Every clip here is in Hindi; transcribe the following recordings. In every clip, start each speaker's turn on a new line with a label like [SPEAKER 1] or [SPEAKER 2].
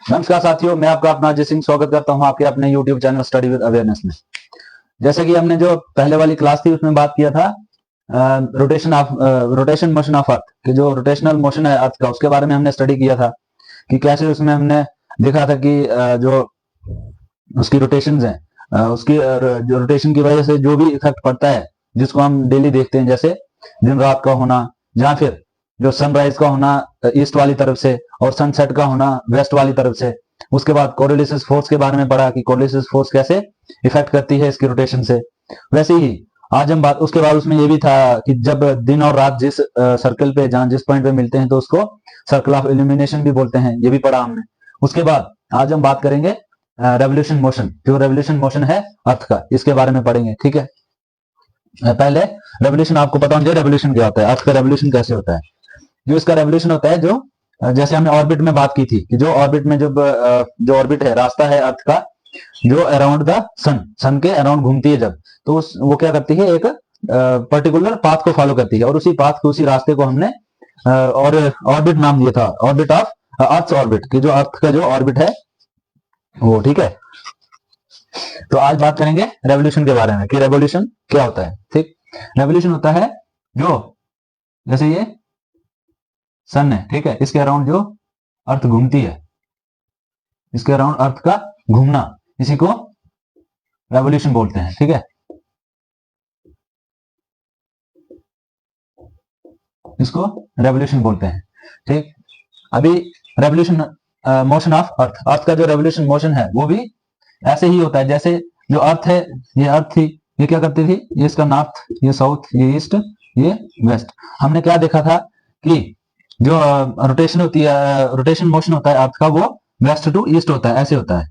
[SPEAKER 1] नमस्कार साथियों, मैं आपका अपना अजय सिंह स्वागत करता हूं आपके अपने YouTube channel study with awareness में। जैसे कि हमने जो पहले वाली क्लास थी उसमें बात किया था रोटेशन मोशन ऑफ अर्थ कि जो रोटेशनल मोशन है अर्थ का उसके बारे में हमने स्टडी किया था कि कैसे उसमें हमने देखा था कि जो उसकी रोटेशंस हैं उसकी जो रोटेशन की वजह से जो भी इफेक्ट पड़ता है जिसको हम डेली देखते हैं, जैसे दिन रात का होना या फिर जो सनराइज का होना ईस्ट वाली तरफ से और सनसेट का होना वेस्ट वाली तरफ से। उसके बाद कोरिलेसिस फोर्स के बारे में पढ़ा कि कोरिलेसिस फोर्स कैसे इफेक्ट करती है इसकी रोटेशन से। वैसे ही आज हम बात उसके बाद उसमें ये भी था कि जब दिन और रात जिस सर्कल पे जहां जिस पॉइंट पे मिलते हैं तो उसको सर्कल ऑफ इल्यूमिनेशन भी बोलते हैं, ये भी पढ़ा हमने। उसके बाद आज हम बात करेंगे रेवोल्यूशन मोशन, जो रेवोल्यूशन मोशन है अर्थ का, इसके बारे में पढ़ेंगे। ठीक है, पहले रेवोल्यूशन आपको पता होना चाहिए रेवोल्यूशन क्या होता है, अर्थ का रेवोल्यूशन कैसे होता है। जो इसका रेवोल्यूशन होता है, जो जैसे हमने ऑर्बिट में बात की थी कि जो ऑर्बिट में जब जो ऑर्बिट है रास्ता है अर्थ का जो अराउंड द सन के अराउंड घूमती है जब, तो वो क्या करती है, एक पर्टिकुलर पाथ को फॉलो करती है और उसी पाथ को उसी रास्ते को हमने और ऑर्बिट नाम दिया था, ऑर्बिट ऑफ अर्थ ऑर्बिट, कि जो अर्थ का जो ऑर्बिट है वो। ठीक है, तो आज बात करेंगे रेवोल्यूशन के बारे में कि रेवोल्यूशन क्या होता है। ठीक, रेवोल्यूशन होता है जो जैसे ये सन है, ठीक है, इसके अराउंड जो अर्थ घूमती है, इसके अराउंड अर्थ का घूमना, इसी को रेवोल्यूशन बोलते हैं। ठीक है, इसको रेवोल्यूशन बोलते हैं। ठीक, अभी रेवोल्यूशन मोशन ऑफ अर्थ, अर्थ का जो रेवोल्यूशन मोशन है वो भी ऐसे ही होता है जैसे जो अर्थ है, ये अर्थ थी, ये क्या करती थी, ये इसका नॉर्थ, ये साउथ, ये ईस्ट, ये वेस्ट। हमने क्या देखा था कि जो रोटेशन होती है, रोटेशन मोशन होता है अर्थ का, वो वेस्ट टू ईस्ट होता है, ऐसे होता है।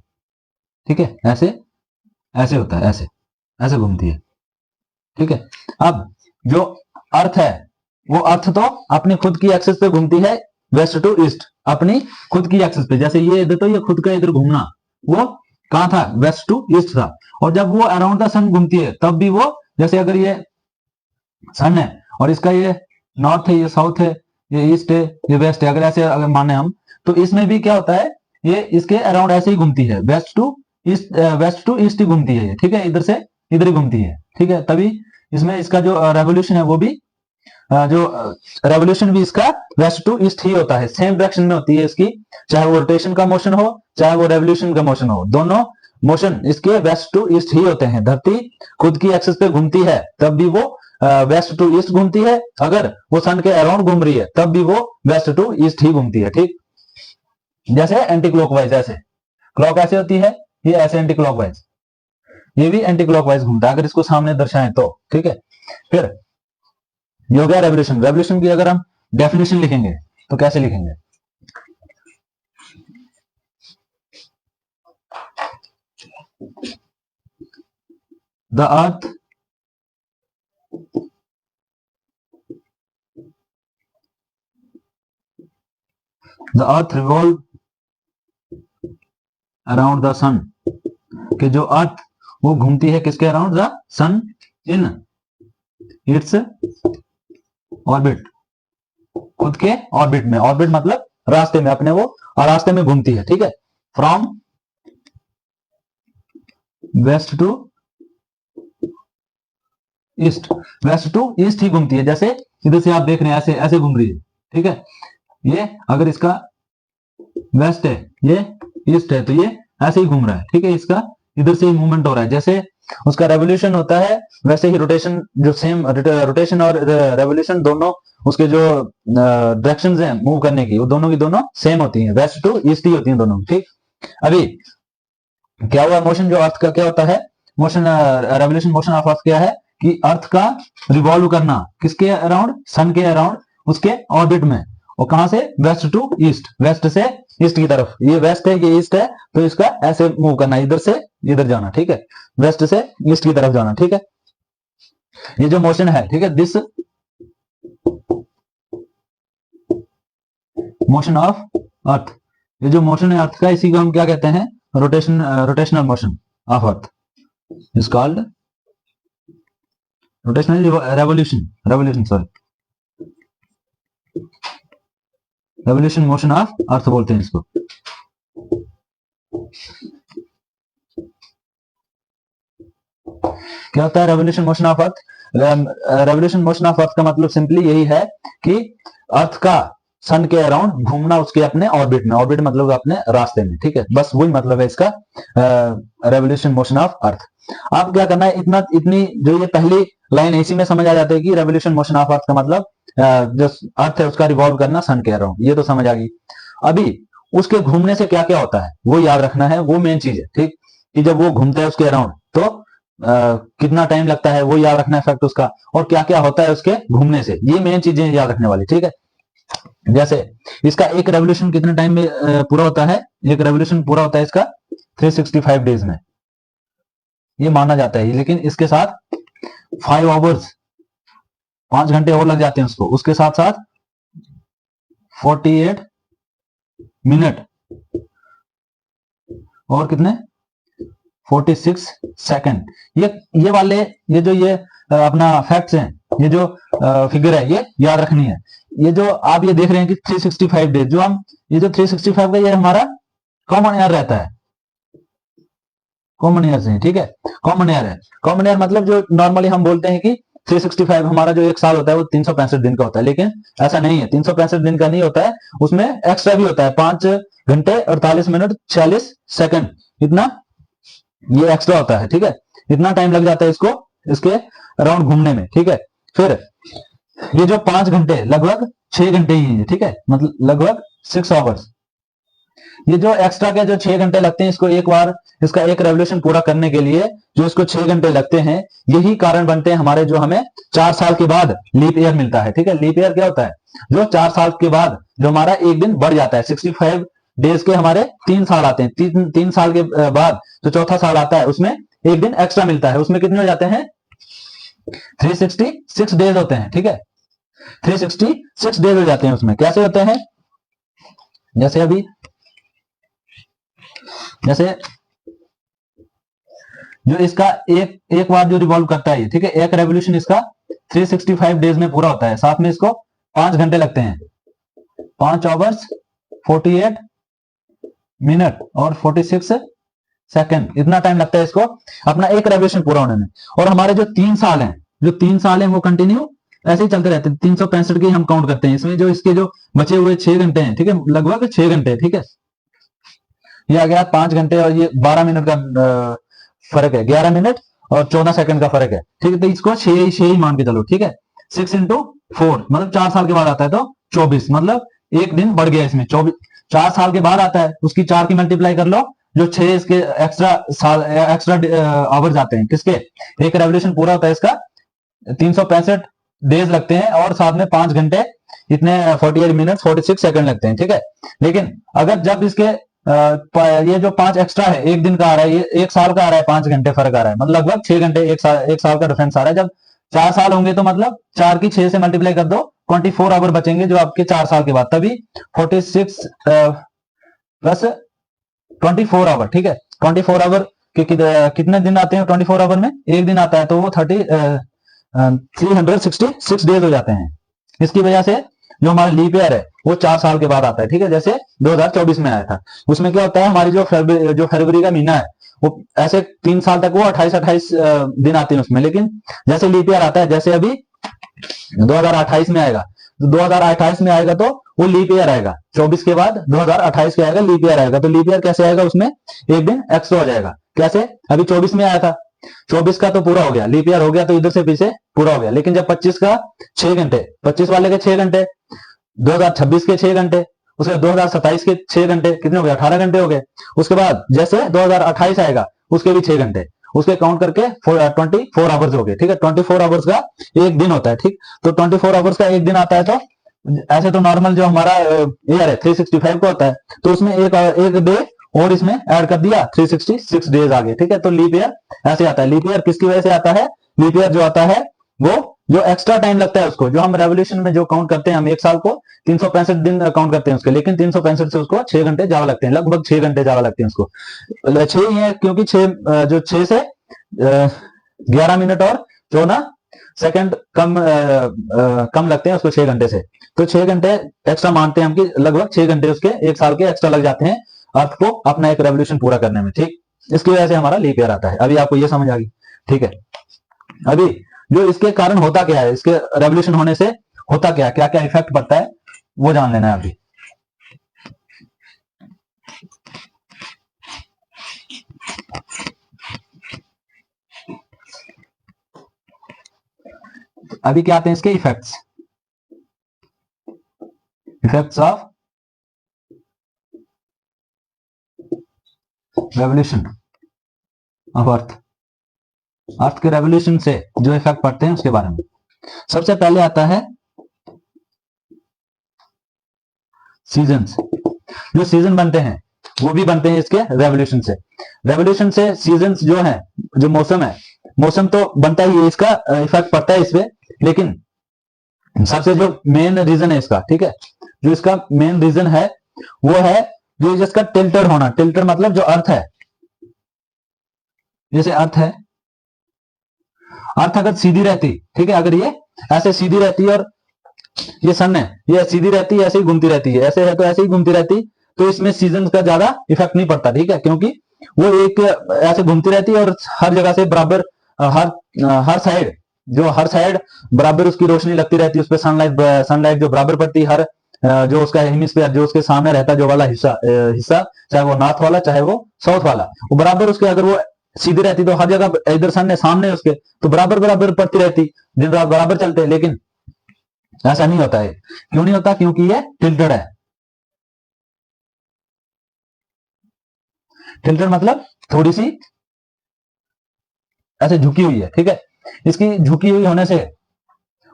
[SPEAKER 1] ठीक है, ऐसे ऐसे होता है, ऐसे ऐसे घूमती है। ठीक है, अब जो अर्थ है वो अर्थ तो अपनी खुद की एक्सिस पे घूमती है, वेस्ट टू ईस्ट, अपनी खुद की एक्सिस पे। जैसे ये इधर, तो ये खुद का इधर घूमना वो कहां था, वेस्ट टू ईस्ट था। और जब वो अराउंड द सन घूमती है तब भी वो, जैसे अगर ये सन है और इसका ये नॉर्थ है, ये साउथ है, ये ईस्ट है, ये वेस्ट है, अगर ऐसे अगर माने हम, तो इसमें भी क्या होता है, ये इसके अराउंड ऐसे ही घूमती है, west to east, west to east ही घूमती है ये। ठीक है, इधर से इधर ही घूमती है। ठीक है, तभी इसमें इसका जो रेवोल्यूशन है वो भी जो रेवोल्यूशन भी इसका वेस्ट टू ईस्ट ही होता है, सेम डायरेक्शन में होती है इसकी, चाहे वो रोटेशन का मोशन हो चाहे वो रेवोल्यूशन का मोशन हो, दोनों मोशन इसके वेस्ट टू ईस्ट ही होते हैं। धरती खुद की एक्सिस पे घूमती है तब भी वो वेस्ट टू ईस्ट घूमती है, अगर वो सन के अराउंड घूम रही है तब भी वो वेस्ट टू ईस्ट ही घूमती है। ठीक, जैसे एंटी क्लॉकवाइज, ऐसे क्लॉक ऐसे होती है, ये ऐसे एंटी क्लॉकवाइज, ये भी एंटी क्लॉकवाइज घूमता है अगर इसको सामने दर्शाएं तो। ठीक है, फिर ये हो गया रेवोल्यूशन। रेवोल्यूशन की अगर हम डेफिनेशन लिखेंगे तो कैसे लिखेंगे, the earth revolve around the sun, कि जो अर्थ वो घूमती है किसके around, the sun in its orbit, खुद के ऑर्बिट में, ऑर्बिट मतलब रास्ते में, अपने वो रास्ते में घूमती है। ठीक है, from west to east, west to east ही घूमती है, जैसे इधर से आप देख रहे हैं ऐसे ऐसे घूम रही है। ठीक है, ये अगर इसका वेस्ट है, ये ईस्ट है, तो ये ऐसे ही घूम रहा है। ठीक है, इसका इधर से ही मूवमेंट हो रहा है, जैसे उसका रेवोल्यूशन होता है वैसे ही रोटेशन, जो सेम रोटेशन और रेवोल्यूशन दोनों उसके जो डायरेक्शंस हैं मूव करने की, वो दोनों की दोनों सेम होती हैं, वेस्ट टू ईस्ट ही होती हैं दोनों। ठीक, अभी क्या हुआ, मोशन जो अर्थ का क्या होता है, motion revolution motion of earth क्या है कि अर्थ का रिवॉल्व करना किसके अराउंड, सन के अराउंड, उसके ऑर्बिट में, और कहां से, वेस्ट टू ईस्ट, वेस्ट से ईस्ट की तरफ, ये वेस्ट है ये ईस्ट है, तो इसका ऐसे मूव करना, इधर से इधर जाना। ठीक है, वेस्ट से ईस्ट की तरफ जाना। ठीक है, ये जो मोशन है, ठीक है, दिस मोशन ऑफ अर्थ, ये जो मोशन है अर्थ का, इसी को हम क्या कहते हैं, rotational motion of earth is called rotational revolution sorry, revolution motion of earth बोलते हैं इसको। क्या होता है revolution motion of earth? Revolution motion of earth का मतलब सिंपली यही है कि अर्थ का सन के अराउंड घूमना उसके अपने ऑर्बिट में, ऑर्बिट मतलब अपने रास्ते में, ठीक है, बस वही मतलब है इसका रेवोल्यूशन मोशन ऑफ अर्थ। आप क्या करना है, इतनी जो ये पहली लाइन इसी में समझ आ जाता है कि रेवोल्यूशन मोशन ऑफ अर्थ का मतलब जो अर्थ है उसका रिवॉल्व करना सन के अराउंड, ये तो समझ आ गई। अभी उसके घूमने से क्या क्या होता है वो याद रखना है, वो मेन चीज है, ठीक, कि जब वो घूमता है उसके अराउंड तो कितना टाइम लगता है वो याद रखना है इफेक्ट उसका, और क्या क्या होता है उसके घूमने से, ये मेन चीजें याद रखने वाली, ठीक है। जैसे इसका एक रेवोल्यूशन कितने टाइम में पूरा होता है, एक रेवोल्यूशन पूरा होता है इसका 365 डेज में, ये माना जाता है, लेकिन इसके साथ 5 आवर्स 5 घंटे और लग जाते हैं उसको, उसके साथ साथ 48 मिनट और कितने 46 सेकंड। ये वाले ये जो ये अपना फैक्ट्स हैं, ये जो फिगर है ये याद रखनी है। ये जो आप ये देख रहे हैं कि 365 डेज, जो हम ये जो 365 का ये हमारा कॉमन ईयर रहता है, कॉमन ईयर से, ठीक है, कॉमन ईयर है। कॉमन ईयर मतलब जो नॉर्मली हम बोलते हैं कि 365 हमारा जो एक साल होता है वो 365 दिन का होता है, लेकिन ऐसा नहीं है, 365 दिन का नहीं होता है, उसमें एक्स्ट्रा भी होता है, 5 घंटे 48 मिनट 46 सेकंड, इतना ये एक्स्ट्रा होता है, ठीक है, इतना टाइम लग जाता है इसको इसके अराउंड घूमने में, ठीक है। फिर ये जो 5 घंटे लगभग 6 घंटे ही है, ठीक है, मतलब लगभग 6 आवर्स, ये जो एक्स्ट्रा के जो 6 घंटे लगते हैं इसको एक बार इसका एक रेवोल्यूशन पूरा करने के लिए जो इसको 6 घंटे लगते हैं, यही कारण बनते हैं हमारे जो हमें 4 साल के बाद लीप ईयर मिलता है, ठीक है। लीप ईयर क्या होता है, जो 4 साल के बाद जो हमारा एक दिन बढ़ जाता है, 65 डेज के हमारे 3 साल आते हैं, 3 साल के बाद जो चौथा साल आता है उसमें एक दिन एक्स्ट्रा मिलता है, उसमें कितने हो जाते हैं 366 डेज होते हैं, ठीक है, 366 डेज हो जाते हैं उसमें। कैसे होते हैं, जैसे अभी जैसे जो इसका एक बार जो रिवॉल्व करता है, ठीक है, एक रेवोल्यूशन इसका 365 डेज में पूरा होता है, साथ में इसको 5 घंटे लगते हैं, 5 आवर्स 48 मिनट और 46 सेकंड, इतना टाइम लगता है इसको अपना एक रेवोल्यूशन पूरा होने में। और हमारे जो 3 साल हैं, जो 3 साल हैं वो कंटिन्यू ऐसे ही चलते रहते हैं, 365 की हम काउंट करते हैं, इसमें जो इसके जो बचे हुए 6 घंटे हैं, ठीक है, लगभग 6 घंटे, ठीक है, ये आ गया 5 घंटे और ये 12 मिनट का फर्क है, 11 मिनट और 14 सेकंड का फर्क है, ठीक है, तो इसको 6 ही मान के चलो, ठीक है, 6 into 4 मतलब 4 साल के बाद आता है तो 24, मतलब एक दिन बढ़ गया इसमें, 24 4 साल के बाद आता है, उसकी 4 की मल्टीप्लाई कर लो, जो 6 इसके एक्स्ट्रा साल एक्स्ट्रा आवर्स आते हैं, किसके एक रेवोल्यूशन पूरा होता है इसका 365 डेज लगते हैं और साथ में 5 घंटे इतने 48 मिनट 46 सेकंड लगते हैं, ठीक है। लेकिन अगर जब इसके ये जो 5 एक्स्ट्रा है एक दिन का आ रहा है, ये एक साल का आ रहा है, 5 घंटे फर्क आ रहा है, मतलब लगभग 6 घंटे एक साल का डिफरेंस आ रहा है। जब 4 साल होंगे तो मतलब 4 की 6 से मल्टीप्लाई कर दो, 24 आवर बचेंगे जो आपके 4 साल के बाद, तभी 46 प्लस 24 आवर, ठीक है, 24 आवर के कितने दिन आते हैं 24 आवर में, एक दिन आता है, तो वो 366 डेज हो जाते हैं। इसकी वजह से जो हमारा लीप ईयर है वो 4 साल के बाद आता है, ठीक है, जैसे 2024 में आया था, उसमें क्या होता है हमारी जो फरवरी का महीना है वो ऐसे 3 साल तक वो 28 दिन आते हैं उसमें, लेकिन जैसे लीप ईयर आता है, जैसे अभी 2028 में आएगा, तो 2028 में आएगा तो वो लीप ईयर आएगा, 24 के बाद 2028 के आएगा लीप ईयर आएगा, तो लीप ईयर कैसे आएगा, उसमें एक दिन एक्स्ट्रा हो जाएगा। कैसे, अभी 24 में आया था, 24 का तो पूरा हो गया, लीप ईयर हो गया तो इधर से पीछे पूरा हो गया, लेकिन जब 25 का 6 घंटे, 25 वाले के 6 घंटे, 2026 के 6 घंटे, उसके 2027 के 6 घंटे, कितने हो गए 18 घंटे हो गए। उसके बाद जैसे 2028 आएगा उसके भी 6 घंटे, उसके काउंट करके 24 आवर्स हो गए, ठीक है, 24 आवर्स का एक दिन होता है, ठीक, तो 24 आवर्स का एक दिन आता है, तो ऐसे तो नॉर्मल जो हमारा ईयर है 365 का होता है, तो उसमें एक डे और इसमें ऐड कर दिया, 366 डेज आ गए, ठीक है, तो लीप ईयर ऐसे आता है। लीप ईयर किसकी वजह से आता है, लीप ईयर जो आता है वो जो एक्स्ट्रा टाइम लगता है उसको, जो हम रेवोल्यूशन में जो काउंट करते हैं, हम एक साल को 365 दिन काउंट करते हैं उसके, लेकिन 365 से उसको 6 घंटे ज्यादा लगते हैं, लगभग 6 घंटे ज्यादा लगते हैं उसको, 6 ही है क्योंकि 6 से 11 मिनट और 14 सेकंड कम लगते हैं उसको 6 घंटे से, तो 6 घंटे एक्स्ट्रा मानते हैं हम कि लगभग 6 घंटे उसके एक साल के एक्स्ट्रा लग जाते हैं अर्थ को अपना एक रेवोल्यूशन पूरा करने में, ठीक, इसकी वजह से हमारा लीप ईयर आता है। अभी आपको ये समझ आ गई, ठीक है। अभी जो इसके कारण होता क्या है, इसके रेवोल्यूशन होने से होता क्या, क्या क्या इफेक्ट पड़ता है वो जान लेना है अभी। अभी क्या आते हैं इसके effects, effects of revolution of earth, earth के रेवोल्यूशन से जो इफेक्ट पड़ते हैं उसके बारे में। सबसे पहले आता है सीजन्स। जो सीजन बनते हैं वो भी बनते हैं इसके रेवोल्यूशन से। रेवोल्यूशन से सीजन्स जो है, जो मौसम है, मौसम तो बनता ही है, इसका इफेक्ट पड़ता है इसपे, लेकिन सबसे जो मेन रीजन है इसका, ठीक है, जो इसका मेन रीजन है वो है जो इसका टिल्टेड होना। टिल्टेड मतलब जो अर्थ है, जैसे अर्थ है, अर्थ अगर सीधी रहती, ठीक है, अगर ये ऐसे सीधी रहती और ये सन है, ये सीधी रहती है, ऐसे ही घूमती रहती है, ऐसे है तो ऐसे ही घूमती रहती, तो इसमें सीजन का ज्यादा इफेक्ट नहीं पड़ता, ठीक है, क्योंकि वो एक ऐसे घूमती रहती है और हर जगह से बराबर हर साइड, जो हर साइड बराबर उसकी रोशनी लगती रहती है, उस पर सनलाइट जो बराबर पड़ती है, हर जो उसका हेमिस्फीयर, जो उसके सामने रहता है जो वाला हिस्सा, चाहे वो नॉर्थ वाला चाहे वो साउथ वाला, वो बराबर उसके, अगर वो सीधी रहती तो हर जगह इधर सन सामने उसके तो बराबर बराबर पड़ती रहती, दिन रात बराबर चलते, लेकिन ऐसा नहीं होता है। क्यों नहीं होता? क्योंकि ये टिल्टेड है। टिल्टेड मतलब थोड़ी सी ऐसे झुकी हुई है, ठीक है। इसकी झुकी हुई होने से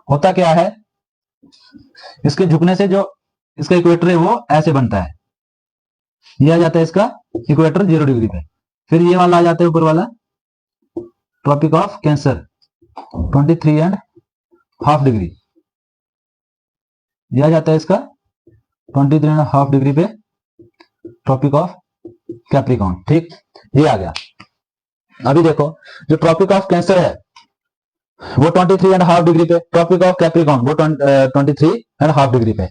[SPEAKER 1] होता क्या है, इसके झुकने से जो इसका इक्वेटर है वो ऐसे बनता है, ये आ जाता है इसका इक्वेटर 0 डिग्री पे, फिर ये वाला आ जाता है ऊपर वाला ट्रॉपिक ऑफ कैंसर 23.5 डिग्री, यह आ जाता है इसका 23.5 डिग्री पे ट्रॉपिक ऑफ कैप्रिकॉर्न, ठीक, ये आ गया। अभी देखो जो ट्रॉपिक ऑफ कैंसर है वो 23.5 डिग्री पे, ट्रॉपिक ऑफ कैप्रिकॉर्न वो 23.5 डिग्री पे।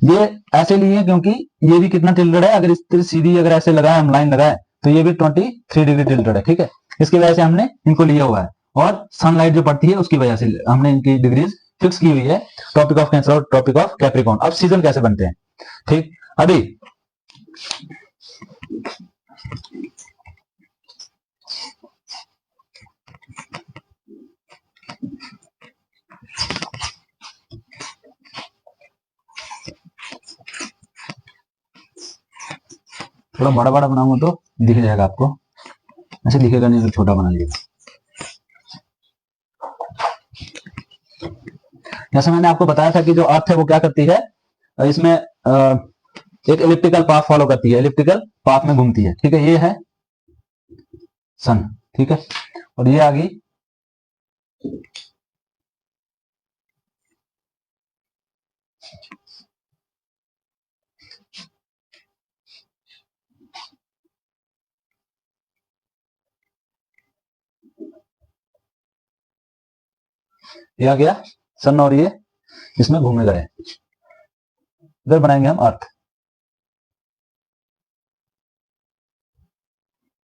[SPEAKER 1] ये ऐसे लिए क्योंकि ये भी कितना टिल्टेड है, अगर इस तरह सीधी अगर ऐसे लगाए हम लाइन लगाए तो ये भी 23 डिग्री टिल्टेड है, ठीक है। इसकी वजह से हमने इनको लिया हुआ है, और सनलाइट जो पड़ती है उसकी वजह से हमने इनकी डिग्रीज फिक्स की हुई है, ट्रॉपिक ऑफ कैंसर और ट्रॉपिक ऑफ कैप्रिकॉर्न। अब सीजन कैसे बनते हैं, ठीक। अभी थोड़ा बड़ा बड़ा बनाऊंगा तो दिख जाएगा आपको, ऐसे दिखेगा नहीं, अगर छोटा बना लीजिएगा। जैसे मैंने आपको बताया था कि जो अर्थ है वो क्या करती है, इसमें एक एलिप्टिकल पाथ फॉलो करती है, एलिप्टिकल पाथ में घूमती है, ठीक है। ये है सन, ठीक है, और ये आ गई ये आ गया सन, और ये इसमें घूमे गए, इधर बनाएंगे हम अर्थ।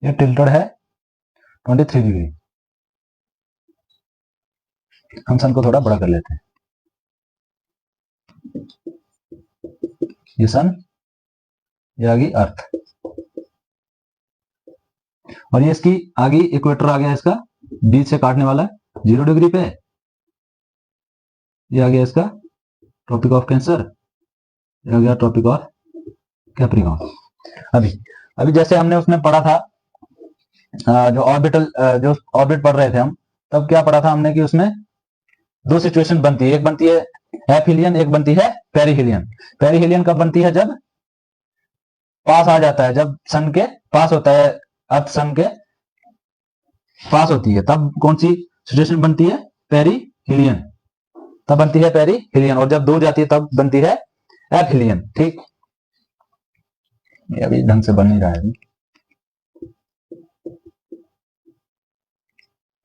[SPEAKER 1] ये टिल्टेड है 23 डिग्री, हम सन को थोड़ा बड़ा कर लेते हैं, ये सन, ये आ गई अर्थ, और ये इसकी आ गई इक्वेटर आ गया इसका बीच से काटने वाला 0 डिग्री पे, ये आ गया इसका ट्रॉपिक ऑफ कैंसर, ये आ गया ट्रॉपिक ऑफ कैप्रिकॉर्न। अभी अभी जैसे हमने उसमें पढ़ा था जो ऑर्बिटल, जो ऑर्बिट पढ़ रहे थे हम, तब क्या पढ़ा था हमने कि उसमें दो सिचुएशन बनती है, एक बनती है एपहिलियन, एक बनती है पेरिहिलियन। पेरिहिलियन कब बनती है, जब पास आ जाता है, जब सन के पास होता है, अर्थ सन के पास होती है, तब कौन सी सिचुएशन बनती है, पेरिहिलियन, तब बनती है पेरिहिलियन, और जब दूर जाती है तब बनती है एपहिलियन, ठीक। ये अभी ढंग से बन नहीं रहा है,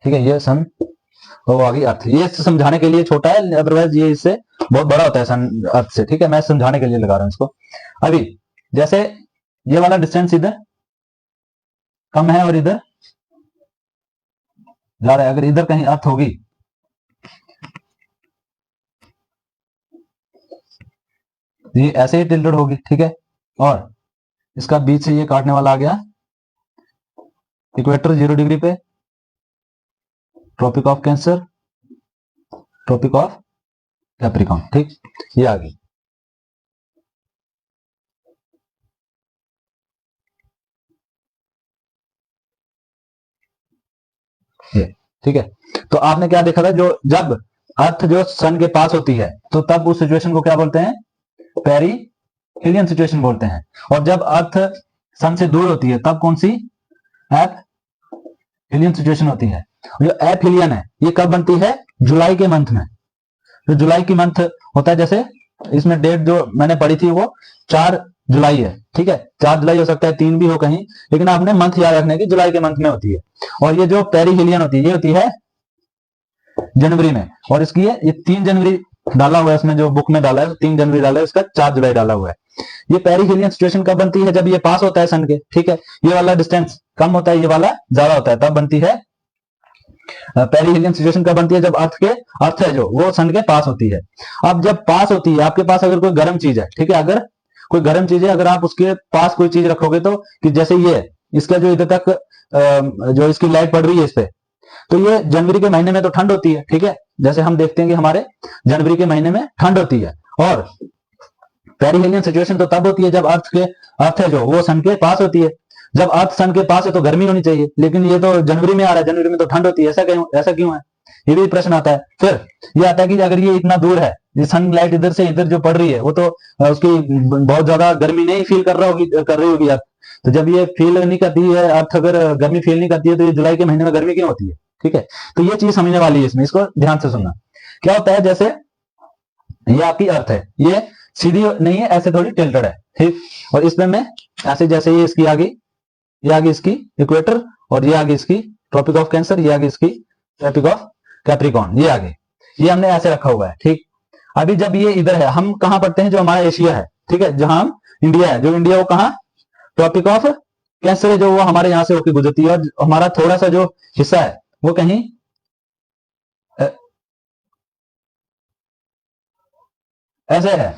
[SPEAKER 1] ठीक है। ये सन वो आ गई अर्थ, ये समझाने के लिए छोटा है, अदरवाइज ये इससे बहुत बड़ा होता है सन अर्थ से, ठीक है, मैं समझाने के लिए लगा रहा हूं इसको। अभी जैसे ये वाला डिस्टेंस इधर कम है और इधर जा रहा है, अगर इधर कहीं अर्थ होगी ये ऐसे ही टिल्टेड होगी, ठीक है, और इसका बीच से ये काटने वाला आ गया इक्वेटर 0 डिग्री पे, tropic of cancer, tropic of Capricorn, ठीक, ये आ गई। ठीक है, तो आपने क्या देखा था, जो जब अर्थ जो सन के पास होती है तो तब उस सिचुएशन को क्या बोलते हैं, पेरीहिलियन सिचुएशन बोलते हैं, और जब अर्थ सन से दूर होती है तब कौन सी, एपहिलियन सिचुएशन होती है। जो एपहिलियन है ये कब बनती है, जुलाई के मंथ में, जो जुलाई की मंथ होता है, जैसे इसमें डेट जो मैंने पढ़ी थी वो 4 जुलाई है, ठीक है, 4 जुलाई हो सकता है, 3 भी हो कहीं, लेकिन आपने मंथ याद रखने की जुलाई के मंथ में होती है। और ये जो पेरीहिलियन होती है ये होती है जनवरी में, और इसकी ये 3 जनवरी डाला हुआ है, इसमें जो बुक में डाला है 3 जनवरी डाला है, इसका 4 जुलाई डाला हुआ है। ये पेरीहिलियन सिचुएशन कब बनती है, जब ये पास होता है सन के, ठीक है, ये वाला डिस्टेंस कम होता है, ये वाला ज्यादा होता है, तब बनती है पेरीहिलियन सिचुएशन कब बनती है, जब अर्थ है जो वो सन के पास होती है। अब जब पास होती है, आपके पास अगर कोई गर्म चीज है, ठीक है, अगर कोई गर्म चीज है, अगर आप उसके पास कोई चीज रखोगे तो, कि जैसे ये इसका जो इधर तक जो इसकी लाइट पड़ रही है इस पे, तो ये जनवरी के महीने में तो ठंड होती है, ठीक है, जैसे हम देखते हैं कि हमारे जनवरी के महीने में ठंड होती है, और पेरीहिलियन सिचुएशन तो तब होती है जब अर्थ है जो वो सन के पास होती है। जब अर्थ सन के पास है तो गर्मी होनी चाहिए, लेकिन ये तो जनवरी में आ रहा है, जनवरी में तो ठंड होती है, ऐसा क्यों है, ये भी प्रश्न आता है। फिर ये आता है कि अगर ये इतना दूर है, ये सनलाइट इधर से इधर जो पड़ रही है, वो तो उसकी बहुत ज्यादा गर्मी नहीं फील कर रही होगी अर्थ, तो जब ये फील नहीं करती है अर्थ, अगर गर्मी फील नहीं करती है, तो ये जुलाई के महीने में गर्मी क्यों होती है, ठीक है, तो ये चीज समझने वाली है इसमें, इसको ध्यान से सुनना। क्या होता है, जैसे ये आपकी अर्थ है, ये सीधी नहीं है, ऐसे थोड़ी टिल्टेड है, ठीक, और इसमें मैं ऐसे, जैसे ये इसकी आगे, ये आगे इसकी इक्वेटर, और ये आगे इसकी ट्रॉपिक ऑफ कैंसर, ये आगे इसकी ट्रॉपिक ऑफ कैप्रिकॉर्न, ये आगे, ये हमने ऐसे रखा हुआ है, ठीक। अभी जब ये इधर है, हम कहां पढ़ते हैं, जो हमारा एशिया है, ठीक है, जहां हम इंडिया है, जो इंडिया वो कहां, ट्रॉपिक ऑफ कैंसर है जो वो हमारे यहां से होकर गुजरती है, और हमारा थोड़ा सा जो हिस्सा है वो कहीं ऐसे है,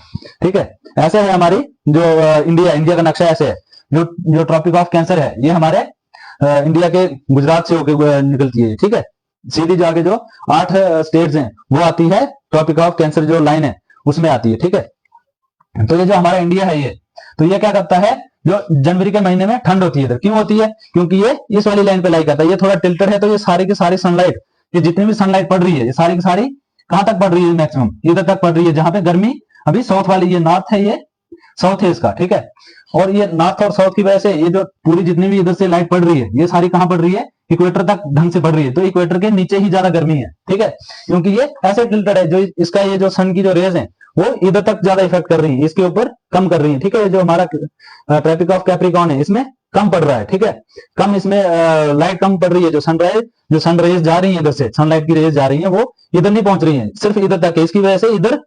[SPEAKER 1] ठीक है, ऐसे है हमारी जो इंडिया का नक्शा ऐसे है, जो ट्रॉपिक ऑफ कैंसर है ये हमारे इंडिया के गुजरात से होकर निकलती है, ठीक है, सीधी जाके जो 8 स्टेट्स हैं वो आती है, ट्रॉपिक ऑफ कैंसर जो लाइन है उसमें आती है, ठीक है। तो ये जो हमारा इंडिया है ये, तो ये क्या करता है, जो जनवरी के महीने में ठंड होती है इधर, क्यों होती है, क्योंकि ये इस वाली लाइन पे लाई करता है, ये थोड़ा टिल्टेड है, तो ये सारी की सारी सनलाइट, ये जितनी भी सनलाइट पड़ रही है, ये सारी की सारी कहां तक पड़ रही है, मैक्सिमम इधर तक पड़ रही है, जहां पे गर्मी अभी साउथ वाली, ये नॉर्थ है, ये साउथ है इसका, ठीक है, और ये नॉर्थ और साउथ की वजह से ये जो पूरी जितनी भी इधर से लाइट पड़ रही है, ये सारी कहां पड़ रही है, इक्वेटर तक ढंग से पड़ रही है, तो इक्वेटर के नीचे ही ज्यादा गर्मी है, ठीक है, क्योंकि ये ऐसे टिल्टेड है, जो इसका ये जो सन की जो रेज है वो इधर तक ज्यादा इफेक्ट कर रही है, इसके ऊपर कम कर रही है, ठीक है, जो हमारा ट्रॉपिक ऑफ कैप्रिकॉर्न है इसमें कम पड़ रहा है, ठीक है, कम इसमें लाइट कम पड़ रही है, जो सन रेज जा रही है इधर से, सनलाइट की रेज जा रही है वो इधर नहीं पहुंच रही है, सिर्फ इधर तक है, इसकी वजह से इधर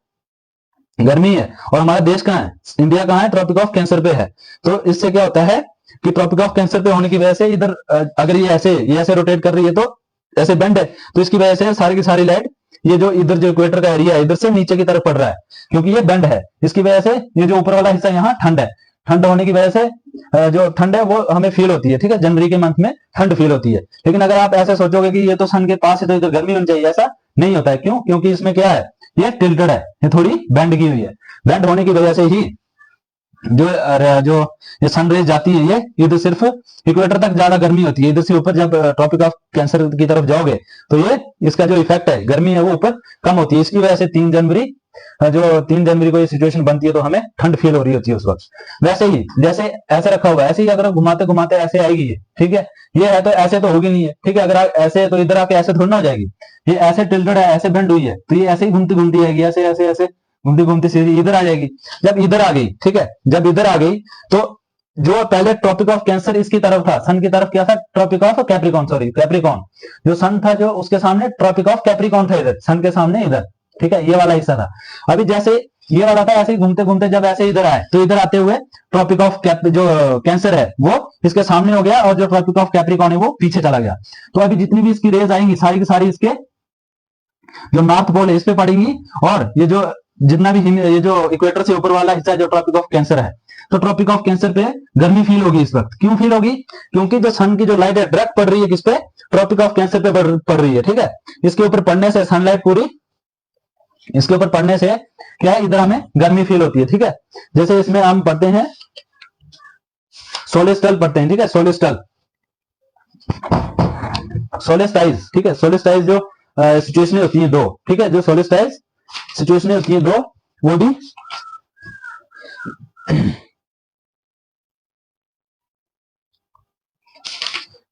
[SPEAKER 1] गर्मी है, और हमारा देश कहाँ है, इंडिया कहाँ है, ट्रॉपिक ऑफ कैंसर पे है, तो इससे क्या होता है कि ट्रॉपिक ऑफ कैंसर पे होने की वजह से इधर अगर ये ऐसे रोटेट कर रही है, तो ऐसे बेंड है, तो इसकी वजह से सारी की सारी लाइट ये जो इधर जो इक्वेटर का एरिया है इधर से नीचे की तरफ पड़ रहा है, क्योंकि ये बेंड है, इसकी वजह से ये जो ऊपर वाला हिस्सा यहाँ ठंड है, ठंड होने की वजह से जो ठंड है वो हमें फील होती है, ठीक है, जनवरी के मंथ में ठंड फील होती है। लेकिन अगर आप ऐसे सोचोगे कि ये तो सन के पास है तो इधर गर्मी होनी चाहिए, ऐसा नहीं होता है, क्यों, क्योंकि इसमें क्या है, ये टिल्टेड है, ये थोड़ी बेंड की हुई है, बेंड होने की वजह से ही जो ये सनरेज जाती है, ये इधर सिर्फ इक्वेटर तक ज्यादा गर्मी होती है, इधर से ऊपर जब ट्रॉपिक ऑफ कैंसर की तरफ जाओगे तो ये इसका जो इफेक्ट है गर्मी है वो ऊपर कम होती है, इसकी वजह से 3 जनवरी को ये सिचुएशन बनती है, तो हमें ठंड फील हो रही होती है उस वक्त। वैसे ही जैसे ऐसे रखा हुआ है, ऐसे ही अगर घुमाते घुमाते ऐसे आएगी ये, ठीक है, ये है तो ऐसे तो होगी नहीं है, ठीक है, अगर ऐसे तो इधर आके ऐसे थोड़ी ना हो जाएगी, ये ऐसे टिल्टेड है, ऐसे बेंड हुई है, तो ये ऐसे ही घूमती घूमती आएगी, ऐसे ऐसे ऐसे घूमती घूमती सीधी इधर आ जाएगी। जब इधर आ गई, ठीक है, जब इधर आ गई तो जो पहले ट्रॉपिक ऑफ कैंसर इसकी तरफ था, सन की तरफ क्या था, tropic of Capricorn, sorry Capricorn, जो सन था जो उसके सामने ट्रॉपिक ऑफ कैप्रिकॉर्न था, इधर सन के सामने इधर, ठीक है, ये वाला हिस्सा था। अभी जैसे ये वाला था ऐसे ही घूमते घूमते जब ऐसे इधर आए तो इधर आते हुए ट्रॉपिक ऑफ जो कैंसर है वो इसके सामने हो गया और जो ट्रॉपिक ऑफ कैप्रिकॉर्न है वो पीछे चला गया। तो अभी जितनी भी इसकी रेज आएंगी सारी की सारी इसके जो नॉर्थ पोल है इस पे पड़ेंगी, और ये जो जितना भी ये जो इक्वेटर से ऊपर वाला हिस्सा जो ट्रॉपिक ऑफ कैंसर है, तो ट्रॉपिक ऑफ कैंसर पे गर्मी फील होगी इस वक्त। क्यों फील होगी? क्योंकि जो सन की जो लाइट है डायरेक्ट पड़ रही है किस पे? ट्रॉपिक ऑफ कैंसर पे पड़ रही है, ठीक है। इसके ऊपर पड़ने से सनलाइट पूरी इसके ऊपर पड़ने से क्या है, इधर हमें गर्मी फील होती है, ठीक है। जैसे इसमें हम पढ़ते हैं सोलेस्टल पढ़ते हैं, ठीक है, सोलेस्टल सोलेस्टाइज, ठीक है। सोलेस्टाइज जो सिचुएशनें होती हैं दो, ठीक है, जो सोलेस्टाइज सिचुएशनें होती हैं दो वो भी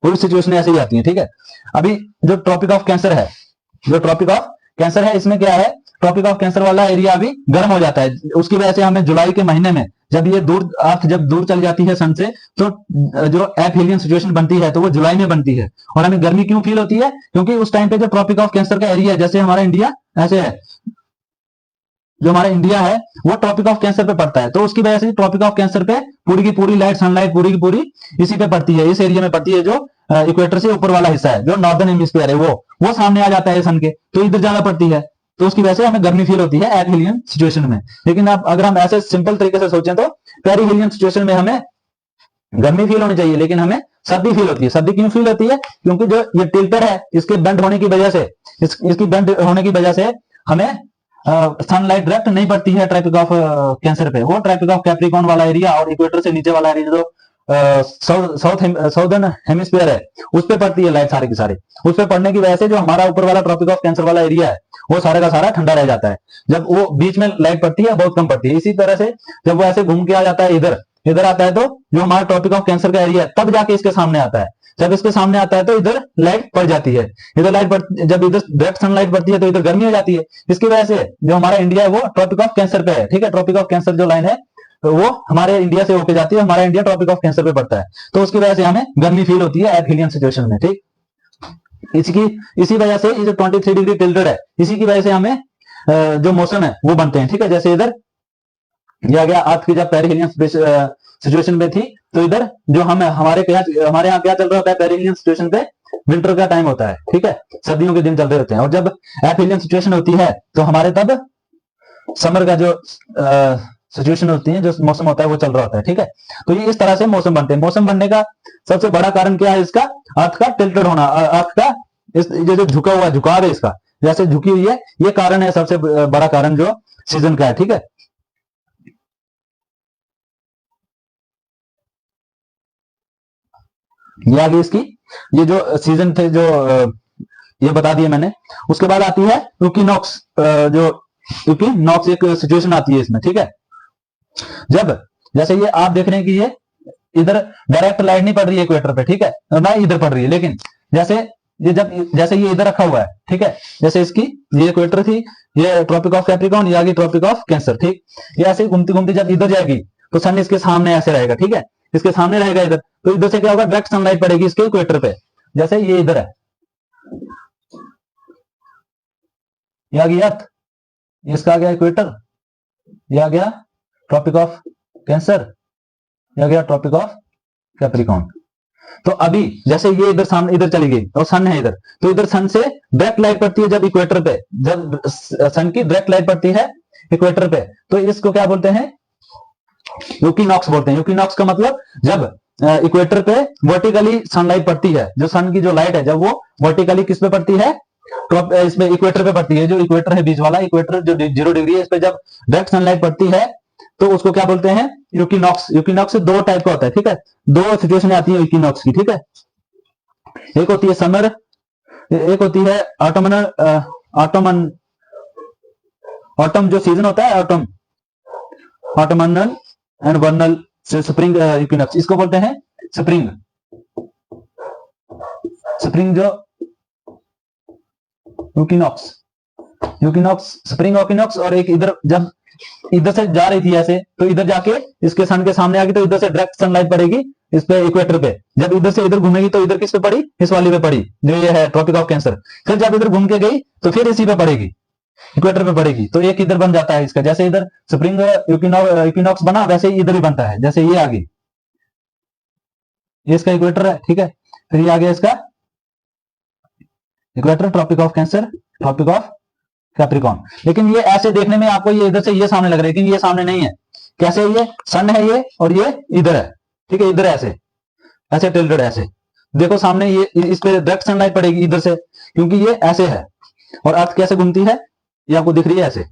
[SPEAKER 1] पूरी सिचुएशन ऐसे ही आती है, ठीक है। अभी जो ट्रॉपिक ऑफ कैंसर है, जो ट्रॉपिक ऑफ कैंसर है इसमें क्या है, ट्रॉपिक ऑफ कैंसर वाला एरिया अभी गर्म हो जाता है। उसकी वजह से हमें जुलाई के महीने में जब ये दूर अर्थ जब दूर चल जाती है सन से, तो जो एपीलियन सिचुएशन बनती है तो वो जुलाई में बनती है। और हमें गर्मी क्यों फील होती है? क्योंकि उस टाइम पे जो ट्रॉपिक ऑफ कैंसर का एरिया है, जैसे हमारा इंडिया ऐसे है, जो हमारा इंडिया है वो ट्रॉपिक ऑफ कैंसर पे पड़ता है, तो उसकी वजह से ट्रॉपिक ऑफ कैंसर पे पूरी की पूरी लाइट सनलाइट पूरी की पूरी इसी पे पड़ती है, इस एरिया में पड़ती है। जो इक्वेटर से ऊपर वाला हिस्सा है जो नॉर्दर्न हेमिस्फीयर है वो सामने आ जाता है सन के, तो इधर ज्यादा पड़ती है, तो उसकी वजह से हमें गर्मी फील होती है एपीलियन सिचुएशन में। लेकिन अब अगर हम ऐसे सिंपल तरीके से सोचें तो पेरिहेलियन सिचुएशन में हमें गर्मी फील होनी चाहिए, लेकिन हमें सर्दी फील होती है। सर्दी क्यों फील होती है? क्योंकि जो ये टिल्टर है इसके बेंड होने की वजह से इसकी बेंड होने की वजह से हमें सनलाइट डायरेक्ट नहीं पड़ती है ट्रॉपिक ऑफ कैंसर पे। वो ट्रॉपिक ऑफ कैप्रिकॉर्न वाला एरिया और इक्वेटर से नीचे वाला एरिया जो साउदर्न हेमिस्फीयर है उस पे पड़ती है लाइट सारे की सारे। उस पे पड़ने की वजह से जो हमारा ऊपर वाला ट्रॉपिक ऑफ कैंसर वाला एरिया है वो सारा का सारा ठंडा रह जाता है। जब वो बीच में लाइट पड़ती है बहुत कम पड़ती है। इसी तरह से जब वो ऐसे घूम के आ जाता है इधर आता है, तो जो हमारा ट्रॉपिक ऑफ कैंसर का एरिया है तब जाके इसके सामने आता है। जब इसके सामने आता है तो इधर लाइट पड़ जाती है, इधर लाइट जब इधर डायरेक्ट सनलाइट पड़ती है तो इधर गर्मी हो जाती है। इसकी वजह से जो हमारा इंडिया है वो ट्रॉपिक ऑफ कैंसर पे है, ठीक है। ट्रॉपिक ऑफ कैंसर जो लाइन है तो वो हमारे इंडिया से होके जाती है, हमारा इंडिया ट्रॉपिक ऑफ कैंसर पे पड़ता है, तो उसकी वजह से हमें गर्मी फील होती है एपीलियन सिचुएशन में, ठीक। इसी वजह से ये जो 23 डिग्री टिल्टेड है इसी की वजह से हमें जो मौसम है वो बनते हैं, ठीक है। जैसे इधर ये आ गया अर्थ की जब पेरिहेलियन सिचुएशन में थी, तो इधर जो हमारे यहाँ क्या चल रहा होता है पेरिहेलियन सिचुएशन पे, विंटर का टाइम होता है, ठीक है, सर्दियों के दिन चल रहे होते हैं। और जब एपीलियन सिचुएशन होती है तो हमारे तब समर का जो सिचुएशन होती है, जो मौसम होता है वो चल रहा होता है, ठीक है। तो ये इस तरह से मौसम बनते हैं। मौसम बनने का सबसे बड़ा कारण क्या है? इसका अर्थ का टिल्टेड होना, अर्थ का जो झुका हुआ झुकाव है इसका जैसे झुकी हुई है, ये कारण है सबसे बड़ा कारण जो सीजन का है, ठीक है। ये आ गई इसकी ये जो सीजन थे जो ये बता दिए मैंने। उसके बाद आती है इक्विनॉक्स, जो इक्विनॉक्स एक सिचुएशन आती है इसमें, ठीक है। जब जैसे ये आप देख रहे हैं कि ये इधर डायरेक्ट लाइट नहीं पड़ रही है इक्वेटर पे, ठीक है, ना इधर पड़ रही है, लेकिन जैसे ये इधर रखा हुआ है, ठीक है, जैसे इसकी ये इक्वेटर थी, ये ट्रॉपिक ऑफ कैप्रिकॉर्न, ये आ गई ट्रॉपिक ऑफ कैंसर, ठीक। ये ऐसे घूमती घूमती जब इधर जाएगी तो सन इसके सामने ऐसे रहेगा, ठीक है, इसके सामने रहेगा इधर, तो इधर से क्या होगा डायरेक्ट सनलाइट पड़ेगी इसके इक्वेटर पे। जैसे ये इधर है, ये आ गई अर्थ, इसका आ गया इक्वेटर, ये आ गया ट्रॉपिक ऑफ कैंसर, ये आ गया ट्रॉपिक ऑफ कैप्रिकॉर्न। तो अभी जैसे ये इधर सामने इधर चली गई और सन है इधर, तो इधर सन से डायरेक्ट लाइट पड़ती है जब इक्वेटर पे, जब सन की डायरेक्ट लाइट पड़ती है इक्वेटर पे, तो इसको क्या बोलते हैं? यूकिनॉक्स बोलते हैं। यूकिनॉक्स का मतलब जब इक्वेटर पे वर्टिकली सनलाइट पड़ती है, जो सन की जो लाइट है जब वो वर्टिकली किस पे पड़ती है? इसमें इक्वेटर पे पड़ती है। जो इक्वेटर है बीच वाला इक्वेटर जो 0 डिग्री है, इस पे जब डायरेक्ट सनलाइट पड़ती है तो उसको क्या बोलते हैं? यूकिनॉक्स। यूकिनॉक्स दो टाइप का होता है, ठीक है, दो सिचुएशन आती है यूकिनॉक्स की, ठीक है। एक होती है समर, एक होती है ऑटम जो सीजन होता है, ऑटमनल एंड वर्नल स्प्रिंग इक्विनॉक्स, इसको बोलते हैं स्प्रिंग जो यूकिनॉक्स स्प्रिंग इक्विनॉक्स। और एक इधर जब इधर से जा रही थी ऐसे, तो इधर जाके इसके सन के सामने आ गई, तो इधर से डायरेक्ट सनलाइट पड़ेगी इस पे इक्वेटर पे। जब इधर से इधर घूमेगी तो इधर किस पे पड़ी? इस वाली पे पड़ी जो ये है ट्रॉपिक ऑफ कैंसर। फिर जब इधर घूम के गई तो फिर इसी पे पड़ेगी, इक्वेटर पे पड़ेगी, तो एक इधर बन जाता है इसका, जैसे इधर स्प्रिंग इक्विनॉक्स बना वैसे ही इधर भी बनता है, जैसे ये आगे ये इसका इक्वेटर है, ठीक है। फिर ये आ गया इसका equator, tropic of cancer, tropic of Capricorn. लेकिन ये ऐसे देखने में आपको ये इधर से ये सामने लग रहा है, लेकिन ये सामने नहीं है। कैसे, ये सन है ये, और ये इधर है, ठीक है, इधर ऐसे ऐसे टिल्टेड ऐसे, देखो सामने ये इस पे डायरेक्ट सनलाइट पड़ेगी इधर से, क्योंकि ये ऐसे है। और अर्थ कैसे घूमती है, ये आपको दिख रही है ऐसे,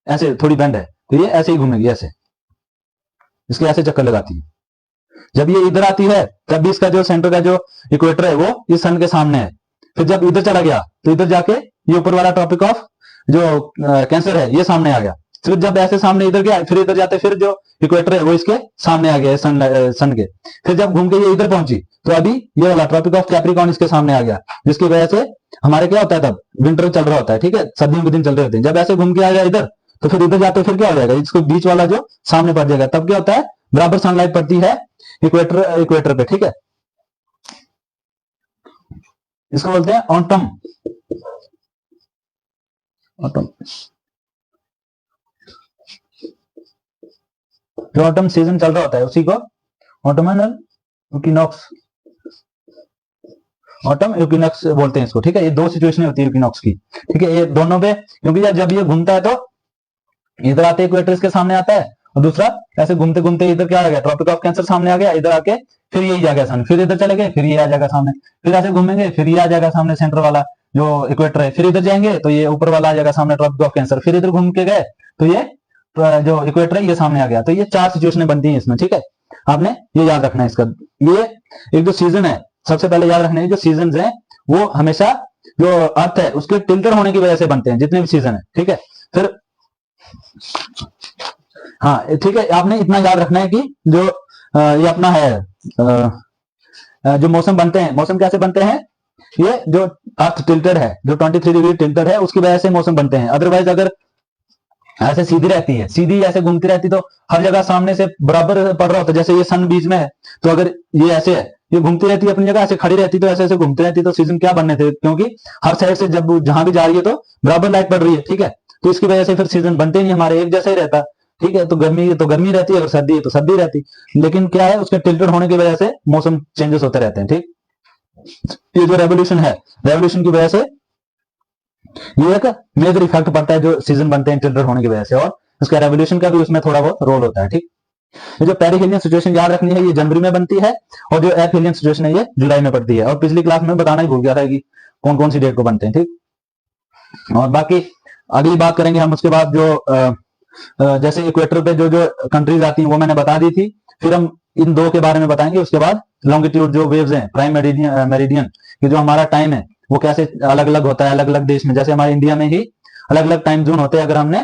[SPEAKER 1] ऐसे थोड़ी बेंड है, तो ये ऐसे ही घूमेगी, ऐसे इसके ऐसे चक्कर लगाती है। जब ये इधर आती है तब भी इसका जो सेंटर का जो इक्वेटर है वो इस सन के सामने है। फिर जब इधर चला गया तो इधर जाके ये ऊपर वाला ट्रॉपिक ऑफ जो कैंसर है ये सामने आ गया। फिर जब ऐसे सामने इधर गया, फिर इधर जाते, फिर जो इक्वेटर है वो इसके सामने आ गया सन के। फिर जब घूम के ये इधर पहुंची तो अभी ये वाला ट्रॉपिक ऑफ कैप्रिकॉन इसके सामने आ गया, जिसकी वजह से हमारे क्या होता है, तब विंटर चल रहा होता है, ठीक है, सर्दियों के दिन चल रहे होते हैं। जब ऐसे घूम के आ गया इधर, तो फिर इधर जाते फिर क्या हो जाएगा, इसको बीच वाला जो सामने पड़ जाएगा, तब क्या होता है, बराबर सनलाइट पड़ती है इक्वेटर पे, ठीक है। इसको बोलते हैं ऑटम। ऑटम, जो ऑटम सीजन चल रहा होता है उसी को ऑटोमनल इक्विनॉक्स, ऑटम इक्विनॉक्स बोलते हैं इसको, ठीक है। ये दो सिचुएशन होती है इक्विनॉक्स की, ठीक है, ये दोनों पे, क्योंकि जब ये घूमता है तो इधर आते इक्वेटर इसके सामने आता है, और दूसरा ऐसे घूमते घूमते इधर क्या आ गया, ट्रॉपिक ऑफ कैंसर सामने आ गया, इधर आके फिर यही आ गया सामने, फिर इधर चले गए, फिर ये आ जाएगा सामने, फिर ऐसे घूमेंगे, फिर ये आ जाएगा सामने सेंटर वाला जो इक्वेटर है, फिर इधर जाएंगे तो ये ऊपर वाला आ जाएगा सामने ट्रॉपिक ऑफ कैंसर, फिर इधर घूम के गए तो ये जो इक्वेटर है ये सामने आ गया। तो ये चार सिचुएशन बनती है इसमें, ठीक है, आपने ये याद रखना है इसका। ये एक जो सीजन है, सबसे पहले याद रखना है जो सीजन है वो हमेशा जो अर्थ है उसके टिल्टर होने की वजह से बनते हैं, जितने भी सीजन है, ठीक है। फिर हाँ ठीक है, आपने इतना याद रखना है कि जो ये अपना है जो मौसम बनते हैं, मौसम कैसे बनते हैं, ये जो अर्थ टिल्टेड है, जो 23 डिग्री टिल्टेड है उसकी वजह से मौसम बनते हैं। अदरवाइज अगर ऐसे सीधी रहती है, सीधी ऐसे घूमती रहती तो हर जगह सामने से बराबर पड़ रहा होता, जैसे ये सन बीच में है, तो अगर ये ऐसे है, ये घूमती रहती है अपनी जगह, ऐसे खड़ी रहती तो ऐसे ऐसे घूमती रहती तो सीजन क्या बनने थे, क्योंकि हर साइड से जब जहां भी जा रही है तो बराबर लाइट पड़ रही है, ठीक है। तो इसकी वजह से फिर सीजन बनते नहीं हमारे, एक जैसा ही रहता, ठीक है। तो गर्मी रहती है, अगर सर्दी है तो सर्दी रहती, लेकिन क्या है उसके टिल्टेड होने की वजह से मौसम चेंजेस होते रहते हैं, ठीक। ये जो रेवोल्यूशन है, रेवोल्यूशन की वजह से ये एक मेजर इफेक्ट पड़ता है जो सीजन बनते हैं टिल्टेड होने की वजह से, और उसका रेवोल्यूशन का भी उसमें थोड़ा बहुत रोल होता है, ठीक। ये जो पेरिहेलियन सिचुएशन याद रखनी है, ये जनवरी में बनती है, और जो एपहेलियन सिचुएशन है ये जुलाई में पड़ती है। और पिछली क्लास में बताना ही भूल गया था कि कौन कौन सी डेट को बनते हैं, ठीक। और बाकी अगली बात करेंगे हम उसके बाद, जो जैसे इक्वेटर पे जो जो कंट्रीज आती हैं वो मैंने बता दी थी। फिर हम इन दो के बारे में बताएंगे, उसके बाद लॉन्गिट्यूड जो वेव्स हैं, प्राइम मेरिडियन कि जो हमारा टाइम है वो कैसे अलग अलग होता है अलग अलग देश में। जैसे हमारे इंडिया में ही अलग अलग टाइम जोन होते हैं, अगर हमने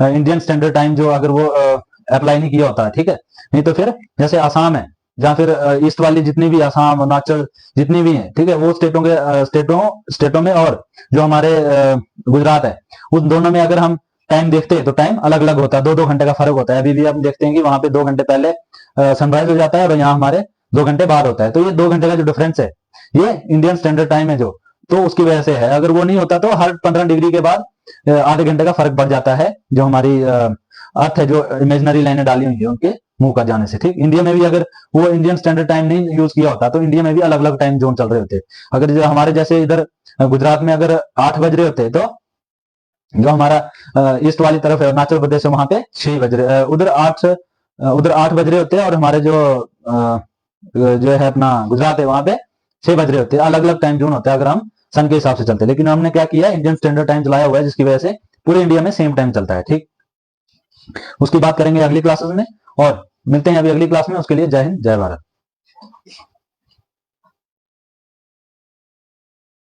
[SPEAKER 1] इंडियन स्टैंडर्ड टाइम जो अगर वो अप्लाई नहीं किया होता है, ठीक है। नहीं तो फिर जैसे आसाम है, जहां फिर ईस्ट वाली जितनी भी आसाम अरुणाचल जितनी भी है, ठीक है, वो स्टेटों में, और जो हमारे गुजरात है, उन दोनों में अगर हम टाइम देखते हैं तो टाइम अलग अलग होता है, 2-2 घंटे का फर्क होता है। अभी भी हम देखते हैं कि वहां पे 2 घंटे पहले सनराइज हो जाता है, और यहाँ हमारे 2 घंटे बाद होता है। तो ये 2 घंटे का जो डिफरेंस है ये इंडियन स्टैंडर्ड टाइम है जो, तो उसकी वजह से है। अगर वो नहीं होता तो हर 15 डिग्री के बाद आधे घंटे का फर्क पड़ जाता है, जो हमारी अर्थ है, जो इमेजिनरी लाइनें डाली हुई है उनके मुंह का जाने से, ठीक। इंडिया में भी अगर वो इंडियन स्टैंडर्ड टाइम नहीं यूज किया होता तो इंडिया में भी अलग अलग टाइम जोन चल रहे होते। अगर जो हमारे जैसे इधर गुजरात में अगर 8 बज रहे होते, तो जो हमारा ईस्ट वाली तरफ है अरुणाचल प्रदेश है, वहां पे 6 बज रहे, उधर 8 बज रहे होते हैं, और हमारे जो है अपना गुजरात है वहां पे 6 बज रहे होते हैं। अलग अलग टाइम जोन होता है अगर हम सन के हिसाब से चलते हैं, लेकिन हमने क्या किया, इंडियन स्टैंडर्ड टाइम चलाया हुआ है, जिसकी वजह से पूरे इंडिया में सेम टाइम चलता है, ठीक। उसकी बात करेंगे अगली क्लासेस में, और मिलते हैं अभी अगली क्लास में। उसके लिए जय हिंद, जय भारत।